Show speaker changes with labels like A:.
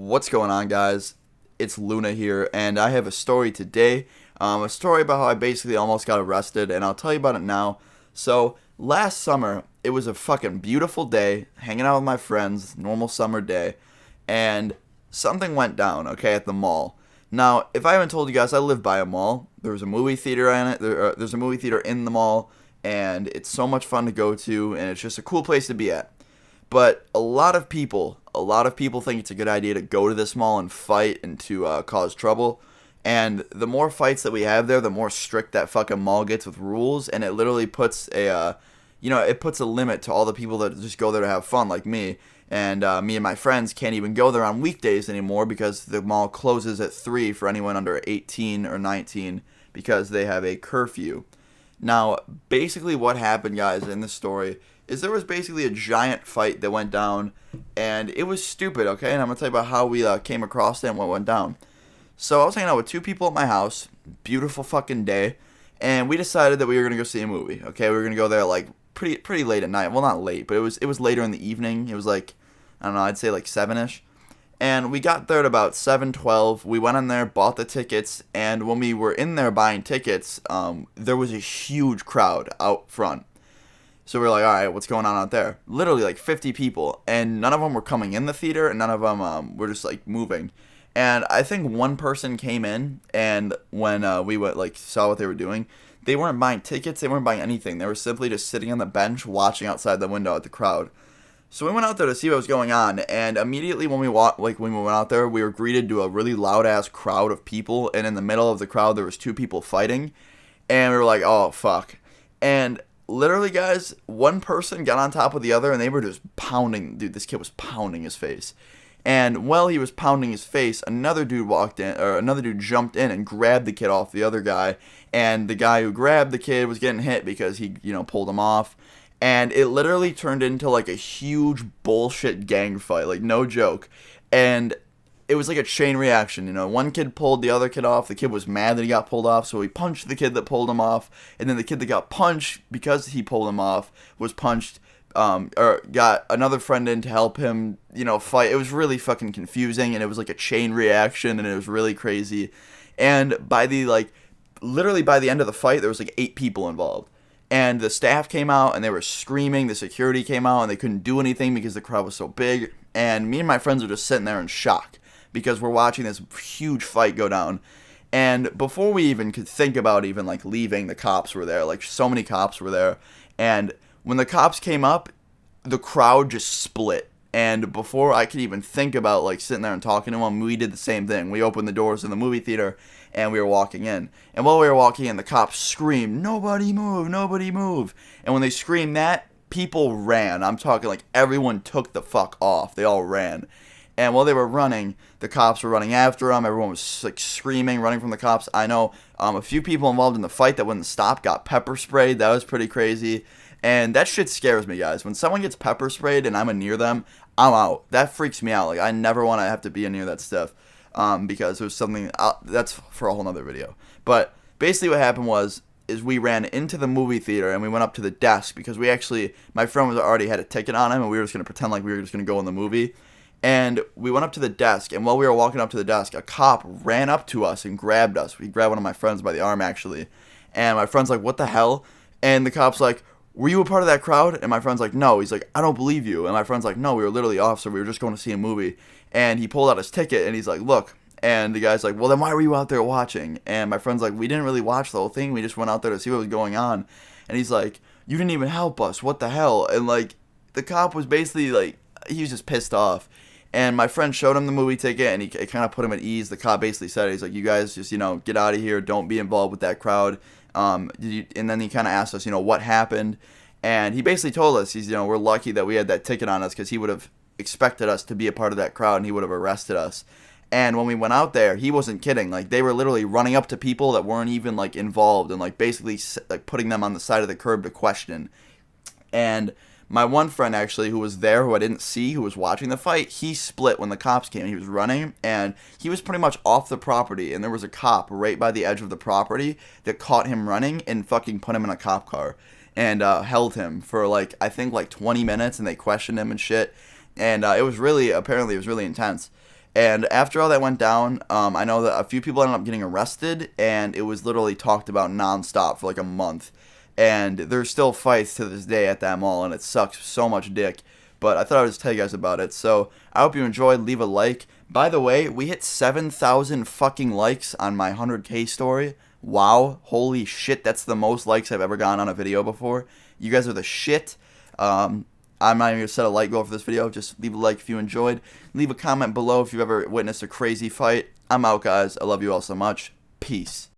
A: What's going on, guys? It's Luna here, and I have a story today. A story about how I basically almost got arrested, and I'll tell you about it now. So, last summer, it was a fucking beautiful day, hanging out with my friends, normal summer day, and something went down, okay, at the mall. Now, if I haven't told you guys, I live by a mall. There's a movie theater in it. There's a movie theater in the mall, and it's so much fun to go to, and it's just a cool place to be at. But a lot of people think it's a good idea to go to this mall and fight and to cause trouble. And the more fights that we have there, the more strict that fucking mall gets with rules, and it literally puts it puts a limit to all the people that just go there to have fun, like me. And me and my friends can't even go there on weekdays anymore because the mall closes at 3 for anyone under 18 or 19 because they have a curfew. Now, basically what happened, guys, in this story is there was basically a giant fight that went down, and it was stupid, okay? And I'm going to tell you about how we came across it and what went down. So I was hanging out with two people at my house, beautiful fucking day, and we decided that we were going to go see a movie, okay? We were going to go there, like, pretty late at night. Well, not late, but it was later in the evening. It was like, I don't know, I'd say like 7-ish. And we got there at about 7:12. We went in there, bought the tickets, and when we were in there buying tickets, there was a huge crowd out front. So we were like, all right, what's going on out there? Literally like 50 people, and none of them were coming in the theater, and none of them were just like moving. And I think one person came in, and when we went like saw what they were doing, they weren't buying tickets, they weren't buying anything. They were simply just sitting on the bench watching outside the window at the crowd. So we went out there to see what was going on, and immediately when we when we went out there, we were greeted to a really loud ass crowd of people, and in the middle of the crowd there was two people fighting, and we were like, oh fuck. And literally, guys, one person got on top of the other, and they were just pounding. Dude, this kid was pounding his face. And while he was pounding his face, another dude jumped in and grabbed the kid off the other guy, and the guy who grabbed the kid was getting hit because he, pulled him off. And it literally turned into like a huge bullshit gang fight, like no joke. And it was like a chain reaction, one kid pulled the other kid off, the kid was mad that he got pulled off, so he punched the kid that pulled him off, and then the kid that got punched because he pulled him off was punched, or got another friend in to help him, fight. It was really fucking confusing, and it was like a chain reaction, and it was really crazy. And literally by the end of the fight, there was like 8 people involved. And the staff came out, and they were screaming. The security came out, and they couldn't do anything because the crowd was so big. And me and my friends were just sitting there in shock because we're watching this huge fight go down. And before we even could think about even, like, leaving, the cops were there. Like, so many cops were there. And when the cops came up, the crowd just split. And before I could even think about, like, sitting there and talking to them, we did the same thing. We opened the doors in the movie theater, and we were walking in. And while we were walking in, the cops screamed, "Nobody move, nobody move." And when they screamed that, people ran. I'm talking like everyone took the fuck off. They all ran. And while they were running, the cops were running after them. Everyone was like screaming, running from the cops. I know a few people involved in the fight that wouldn't stop got pepper sprayed. That was pretty crazy. And that shit scares me, guys. When someone gets pepper sprayed and I'm near them, I'm out. That freaks me out. Like, I never want to have to be near that stuff. Because it was something that's for a whole nother video. But basically what happened is we ran into the movie theater and we went up to the desk because my friend was already had a ticket on him, and we were just going to pretend like we were just going to go in the movie. And we went up to the desk, and while we were walking up to the desk, a cop ran up to us and grabbed us. He grabbed one of my friends by the arm, actually. And my friend's like, "What the hell?" And the cop's like, "Were you a part of that crowd?" And my friend's like, "No." He's like, "I don't believe you." And my friend's like, "No, we were literally officer. We were just going to see a movie." And he pulled out his ticket, and he's like, "Look." And the guy's like, "Well, then why were you out there watching?" And my friend's like, "We didn't really watch the whole thing. We just went out there to see what was going on." And he's like, "You didn't even help us. What the hell?" And, like, the cop was basically, like, he was just pissed off. And my friend showed him the movie ticket, and it kind of put him at ease. The cop basically said, he's like, "You guys just, get out of here. Don't be involved with that crowd." And then he kind of asked us, what happened. And he basically told us, we're lucky that we had that ticket on us because he would have expected us to be a part of that crowd, and he would have arrested us. And when we went out there, he wasn't kidding. Like, they were literally running up to people that weren't even, like, involved and, like, basically, like, putting them on the side of the curb to question. And my one friend, actually, who was there, who I didn't see, who was watching the fight, he split when the cops came. He was running, and he was pretty much off the property, and there was a cop right by the edge of the property that caught him running and fucking put him in a cop car and held him for, like, I think, like, 20 minutes, and they questioned him and shit. And apparently it was really intense. And after all that went down, I know that a few people ended up getting arrested, and it was literally talked about nonstop for like a month. And there's still fights to this day at that mall, and it sucks so much dick. But I thought I would just tell you guys about it. So I hope you enjoyed. Leave a like. By the way, we hit 7,000 fucking likes on my 100K story. Wow, holy shit, that's the most likes I've ever gotten on a video before. You guys are the shit. I'm not even going to set a like goal for this video. Just leave a like if you enjoyed. Leave a comment below if you've ever witnessed a crazy fight. I'm out, guys. I love you all so much. Peace.